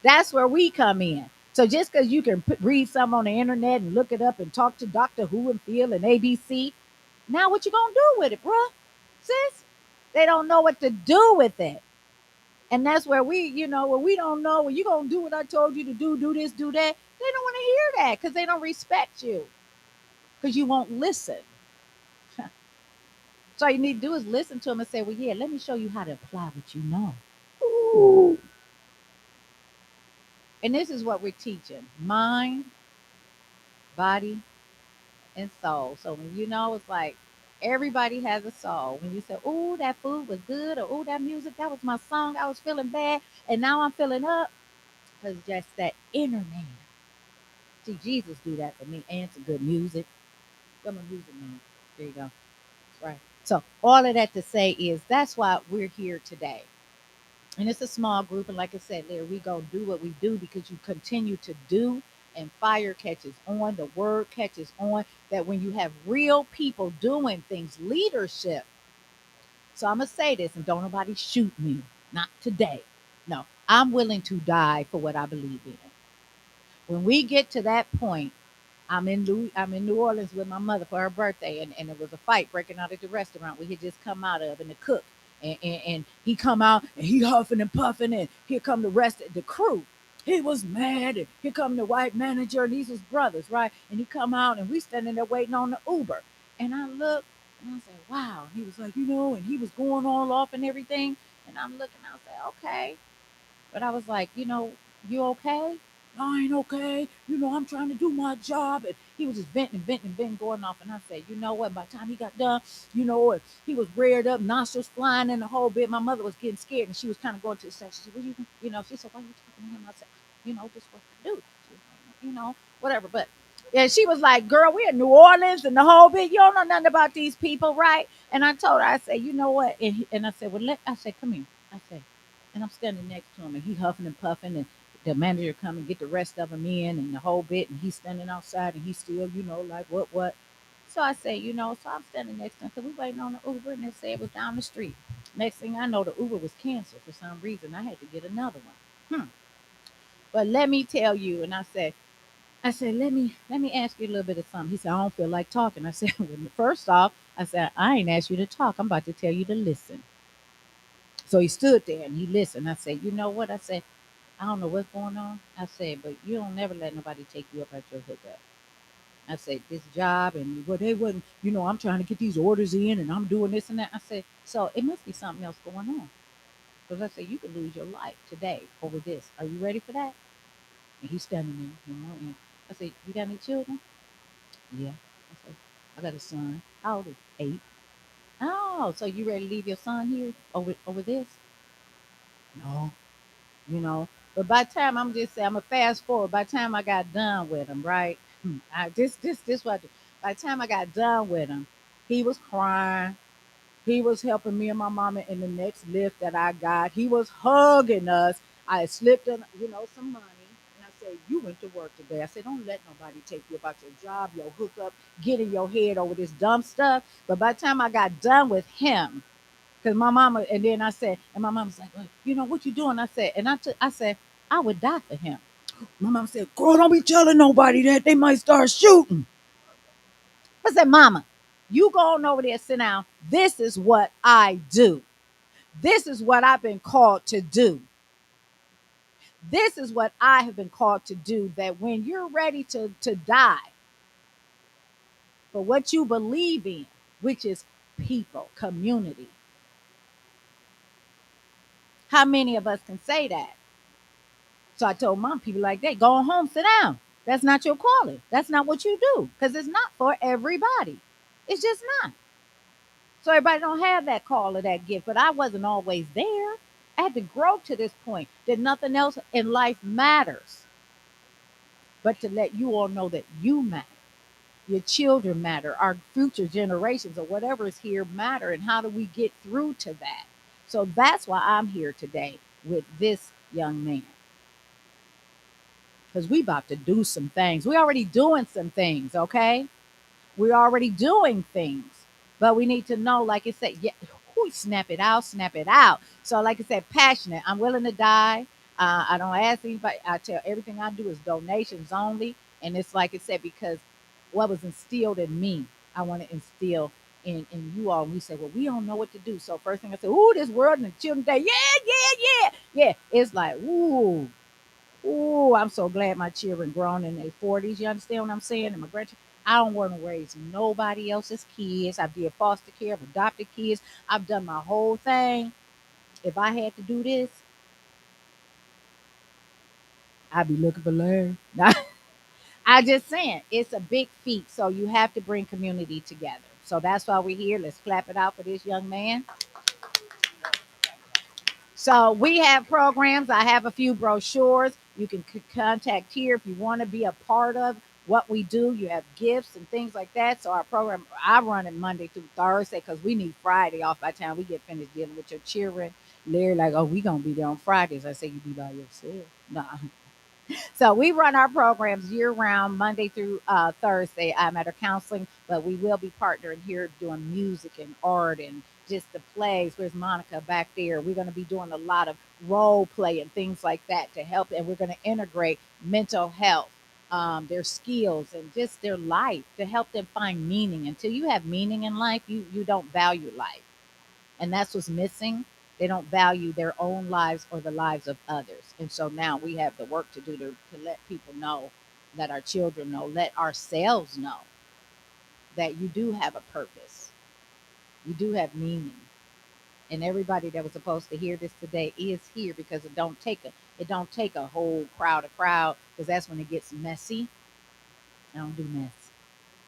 that's where we come in. So just because you can read something on the internet and look it up and talk to Doctor Who and Phil and ABC, now what you gonna do with it, bruh? Sis? They don't know what to do with it. And that's where where we don't know, well, you gonna do what I told you to do this, do that. They don't want to hear that because they don't respect you. Because you won't listen. So all you need to do is listen to them and say, well, yeah, let me show you how to apply what you know. Ooh. And this is what we're teaching: mind, body, and soul. So when it's like everybody has a soul. When you say, "Oh, that food was good," or "Oh, that music, that was my song. I was feeling bad, and now I'm feeling up," because just that inner man. See, Jesus do that for me, and some good music. I'm a music man. There you go. That's right. So all of that to say is that's why we're here today. And it's a small group, and like I said, there we go, do what we do because you continue to do, and fire catches on, the word catches on, that when you have real people doing things, leadership. So I'm gonna say this, and don't nobody shoot me, not today. No, I'm willing to die for what I believe in. When we get to that point, I'm in New Orleans with my mother for her birthday, and there was a fight breaking out at the restaurant we had just come out of, and the cook and he come out and he huffing and puffing, and here come the rest of the crew. He was mad, and here come the white manager, and these was brothers, right? And he come out, and we standing there waiting on the Uber, and I look and I said, "Wow." He was like, and he was going all off and everything, and I'm looking, I said, "Okay," but I was like, "You okay?" "I ain't okay. I'm trying to do my job." And he was just venting and venting and venting, going off. And I said, "You know what? By the time he got done, and he was reared up, nostrils flying in the whole bit. My mother was getting scared, and she was kind of going to the side. She said, "Well, she said, why are you talking to him?" I said, "Just what to do. She was like, whatever." But yeah, she was like, "Girl, we're in New Orleans and the whole bit. You don't know nothing about these people, right?" And I told her, I said, "You know what?" And I said, "Well, I said, come here." I said, and I'm standing next to him, and he huffing and puffing, and the manager come and get the rest of them in and the whole bit, and he's standing outside, and he's still, like what. So I say, so I'm standing next to him because we waiting on the Uber, and they said it was down the street. Next thing I know, the Uber was canceled for some reason. I had to get another one. But let me tell you, and I said, let me ask you a little bit of something. He said, "I don't feel like talking." I said, "Well, first off," I said, "I ain't asked you to talk. I'm about to tell you to listen." So he stood there and he listened. I said, "You know what?" I said, "I don't know what's going on." I said, "But you don't never let nobody take you up at your hookup." I said, "This job and what they wouldn't, I'm trying to get these orders in and I'm doing this and that." I said, "So it must be something else going on." Because I said, "You could lose your life today over this. Are you ready for that?" And he's standing there, and I said, "You got any children?" "Yeah." I said, "I got a son." "How old is he?" "8." "Oh, so you ready to leave your son here over this?" "No." you know. But by the time I'm just saying, I'm a fast forward. By the time I got done with him, right? This what I do. By the time I got done with him, he was crying. He was helping me and my mama in the next lift that I got. He was hugging us. I slipped in, some money. And I said, "You went to work today." I said, "Don't let nobody take you about your job, your hookup, get in your head over this dumb stuff." But by the time I got done with him, because my mama, and then I said, and my mama's like, "Well, what you doing?" I said, and I said, "I would die for him." My mama said, "Girl, don't be telling nobody that. They might start shooting." I said, "Mama, you go on over there, sit down. This is what I do. This is what I've been called to do. This is what I have been called to do, that when you're ready to die for what you believe in, which is people, community. How many of us can say that? So I told mom, people like that, go home, sit down. That's not your calling. That's not what you do, because it's not for everybody. It's just not. So everybody don't have that call or that gift. But I wasn't always there. I had to grow to this point that nothing else in life matters, but to let you all know that you matter. Your children matter. Our future generations or whatever is here matter. And how do we get through to that? So that's why I'm here today with this young man, because we about to do some things. We already doing some things, okay? We're already doing things, but we need to know, like I said, yeah, snap it out, snap it out. So, like I said, passionate. I'm willing to die. I don't ask anybody. I tell everything I do is donations only, and it's like I said, because what was instilled in me, I want to instill in you all. And we say, well, we don't know what to do. So first thing I say, ooh, this world and the children day, yeah. It's like, ooh, oh, I'm so glad my children grown in their 40s. You understand what I'm saying? And my grandchildren. I don't want to raise nobody else's kids. I did foster care, I've adopted kids. I've done my whole thing. If I had to do this, I'd be looking for Larry. I just saying it's a big feat. So you have to bring community together. So that's why we're here. Let's clap it out for this young man. So we have programs. I have a few brochures. You can contact here if you want to be a part of what we do. You have gifts and things like that. So our program, I run it Monday through Thursday because we need Friday off by the time we get finished dealing with your children. Larry, like, oh, we gonna be there on Fridays. I say you be by yourself. Nah, so we run our programs year round, Monday through Thursday. I'm at our counseling, but we will be partnering here doing music and art and just the plays. Where's Monica back there? We're going to be doing a lot of role play and things like that to help, and we're going to integrate mental health, their skills, and just their life to help them find meaning. Until you have meaning in life, you don't value life, and that's what's missing. They don't value their own lives or the lives of others. And so now we have the work to do to let people know, let our children know, let ourselves know that you do have a purpose, you do have meaning. And everybody that was supposed to hear this today is here, because it don't take a whole crowd, because that's when it gets messy. I don't do mess.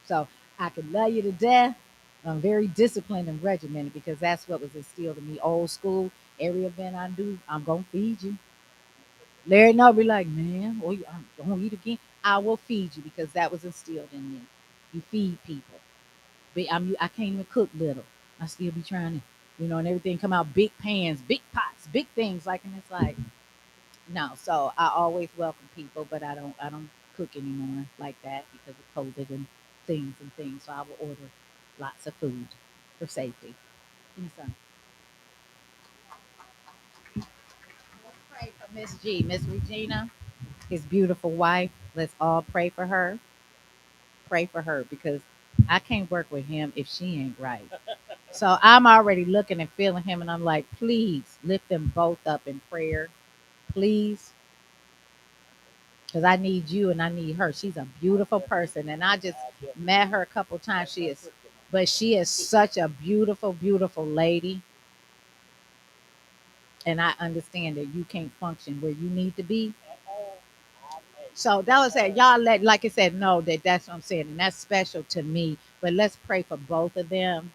So I can love you to death. I'm very disciplined and regimented, because that's what was instilled in me. Old school. Every event I do, I'm gonna feed you. Larry and I'll be like, man, well, I'm gonna eat again. I will feed you, because that was instilled in me. You feed people. But I can't even cook little. I still be trying to, and everything come out big pans, big pots, big things. Like, and it's like, no. So I always welcome people, but I don't cook anymore like that because of COVID and things. So I will order lots of food for safety. And so let's pray for Miss G, Miss Regina, his beautiful wife. Let's all pray for her. Pray for her, because I can't work with him if she ain't right. So I'm already looking and feeling him, and I'm like, please lift them both up in prayer, please, because I need you and I need her. She's a beautiful person, and I just met her a couple times. She is such a beautiful, beautiful lady, and I understand that you can't function where you need to be. So that was it. Y'all like I said, know that that's what I'm saying, and that's special to me. But let's pray for both of them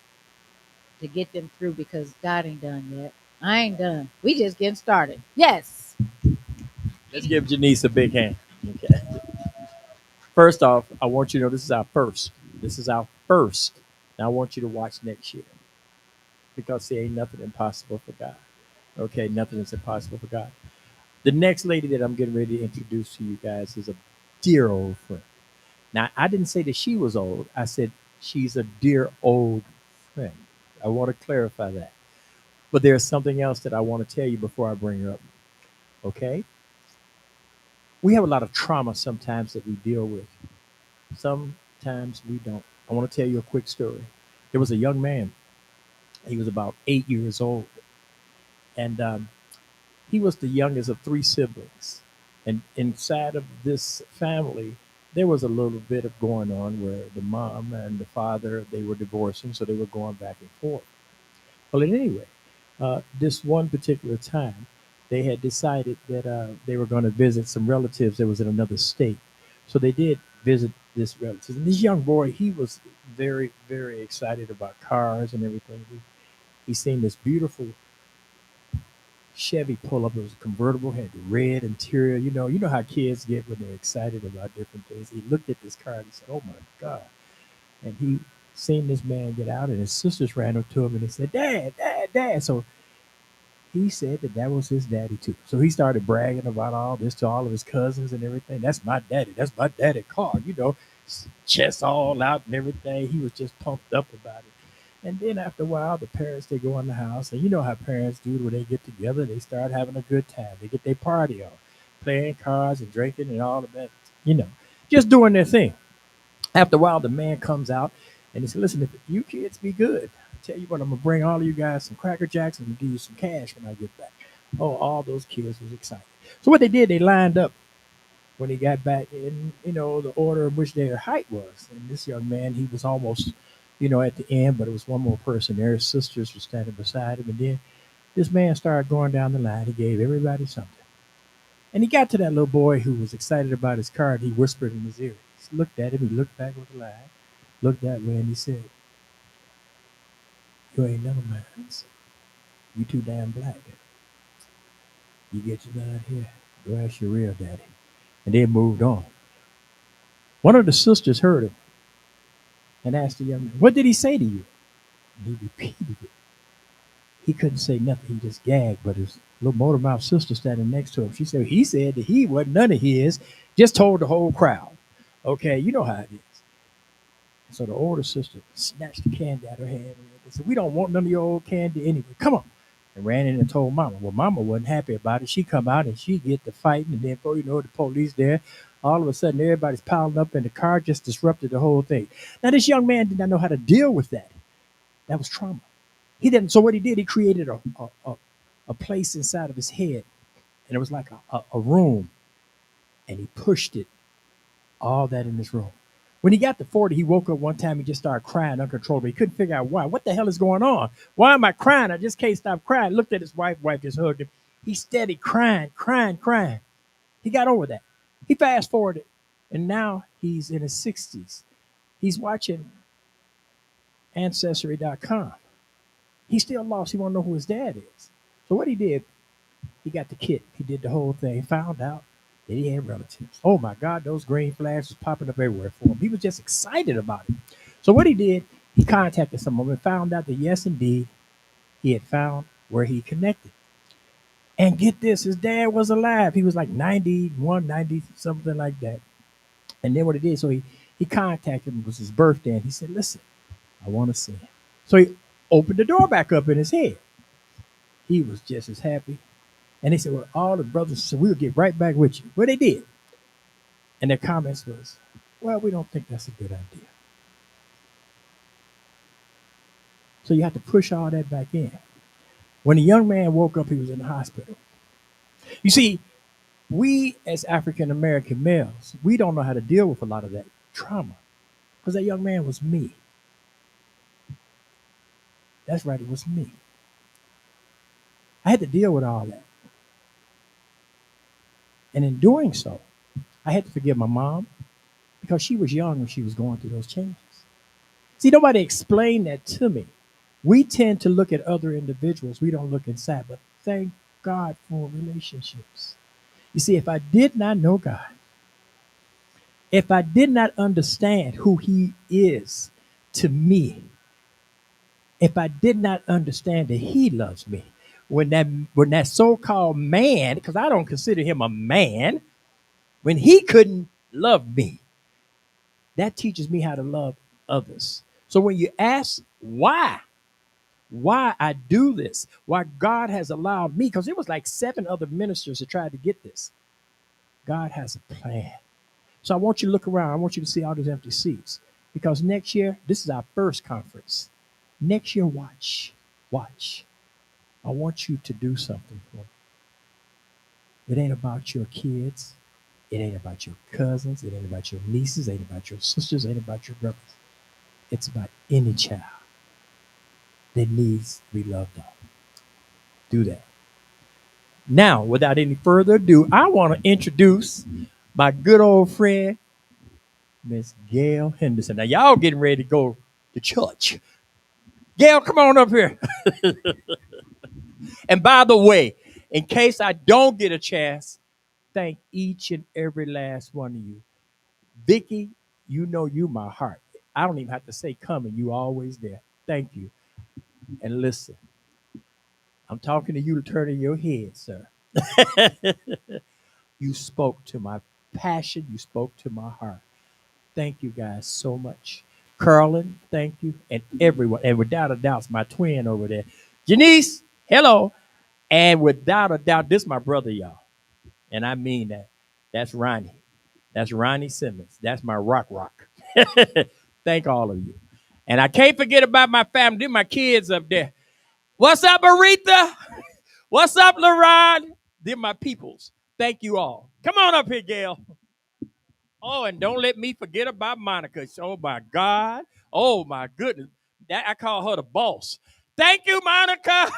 to get them through, because God ain't done yet. I ain't done. We just getting started. Yes. Let's give Janice a big hand. Okay. First off, I want you to know this is our first. This is our first. Now I want you to watch next year, because there ain't nothing impossible for God. Okay, nothing is impossible for God. The next lady that I'm getting ready to introduce to you guys is a dear old friend. Now, I didn't say that she was old. I said she's a dear old friend. I want to clarify that. But there's something else that I want to tell you before I bring her up. Okay? We have a lot of trauma sometimes that we deal with. Sometimes we don't. I want to tell you a quick story. There was a young man. He was about 8 years old, and he was the youngest of three siblings. And inside of this family, there was a little bit of going on where the mom and the father, they were divorcing, so they were going back and forth. Well, anyway, this one particular time, they had decided that they were going to visit some relatives that was in another state. So they did visit this relative. And this young boy, he was very, very excited about cars and everything. He seen this beautiful Chevy pull up. It was a convertible, had the red interior. You know how kids get when they're excited about different things. He looked at this car and he said, "Oh my God!" And he seen this man get out, and his sisters ran up to him and they said, "Dad, Dad, Dad!" So he said that that was his daddy too. So he started bragging about all this to all of his cousins and everything. That's my daddy. That's my daddy car. Chest all out and everything. He was just pumped up about it. And then after a while, the parents, they go in the house, and you know how parents do when they get together. They start having a good time. They get their party on, playing cards and drinking and all of that. You know, just doing their thing. After a while, the man comes out and he said, "Listen, if you kids be good, I tell you what, I'm gonna bring all of you guys some Cracker Jacks and give you some cash when I get back." Oh, all those kids was excited. So what they did, they lined up when he got back in, the order in which their height was. And this young man, he was almost, at the end, but it was one more person there. His sisters were standing beside him. And then this man started going down the line. He gave everybody something. And he got to that little boy who was excited about his car, and he whispered in his ear. He looked at him, he looked back with a laugh, looked that way, and he said, "You ain't none of mine. You too damn black. You get your line here. Go ask your real daddy." And they moved on. One of the sisters heard him and asked the young man, "What did he say to you?" And he repeated it. He couldn't say nothing. He just gagged. But his little motor mouth sister standing next to him, she said he said that he wasn't none of his. Just told the whole crowd. Okay, you know how it is. So the older sister snatched the candy out of her hand and said, "We don't want none of your old candy anyway. Come on." And ran in and told Mama. Well, Mama wasn't happy about it. She come out and she get the fighting, and then before you know it, the police there. All of a sudden, everybody's piling up in the car, just disrupted the whole thing. Now, this young man did not know how to deal with that. That was trauma. He didn't. So what he did, he created a place inside of his head, and it was like a room, and he pushed it, all that in this room. When he got to 40, he woke up one time, he just started crying uncontrollably. He couldn't figure out why. What the hell is going on? Why am I crying? I just can't stop crying. Looked at his wife, wife just hugged him. He steady crying, crying, crying. He got over that. He fast forwarded, and now he's in his 60s. He's watching Ancestry.com. He's still lost. He want to know who his dad is. So what he did, he got the kit. He did the whole thing. Found out that he had relatives. Oh my God, those green flags was popping up everywhere for him. He was just excited about it. So what he did, he contacted some of them and found out that yes, indeed, he had found where he connected. And get this, his dad was alive. He was like 91, 90, something like that. And then what he did, so he contacted him. It was his birthday, and he said, "Listen, I want to see him." So he opened the door back up in his head. He was just as happy. And they said, "Well, all the brothers said, we'll get right back with you." Well, they did. And their comments was, "Well, we don't think that's a good idea." So you have to push all that back in. When the young man woke up, he was in the hospital. You see, we as African American males, we don't know how to deal with a lot of that trauma because that young man was me. That's right, it was me. I had to deal with all that. And in doing so, I had to forgive my mom because she was young when she was going through those changes. See, nobody explained that to me. We tend to look at other individuals, we don't look inside, but thank God for relationships. You see, if I did not know God, if I did not understand who He is to me, if I did not understand that He loves me, when that so-called man, because I don't consider him a man, when he couldn't love me, that teaches me how to love others. So when you ask why I do this, why God has allowed me, because it was like 7 other ministers that tried to get this. God has a plan. So I want you to look around. I want you to see all these empty seats. Because next year, this is our first conference. Next year, watch. I want you to do something for me. It ain't about your kids. It ain't about your cousins. It ain't about your nieces. It ain't about your sisters. It ain't about your brothers. It's about any child that needs to be loved on. Do that. Now, without any further ado, I want to introduce my good old friend, Miss Gail Henderson. Now, y'all getting ready to go to church. Gail, come on up here. And by the way, in case I don't get a chance, thank each and every last one of you. Vicky, you know you my heart. I don't even have to say coming. You always there. Thank you. And listen, I'm talking to you to turn in your head, sir. You spoke to my passion. You spoke to my heart. Thank you guys so much. Carlin, thank you. And everyone. And without a doubt, it's my twin over there. Janice, hello. And without a doubt, this is my brother, y'all. And I mean that. That's Ronnie. That's Ronnie Simmons. That's my rock. Thank all of you. And I can't forget about my family. They're my kids up there. What's up, Aretha? What's up, LaRon? They're my peoples. Thank you all. Come on up here, Gail. Oh, and don't let me forget about Monica. Oh my God. Oh my goodness. That I call her the boss. Thank you, Monica.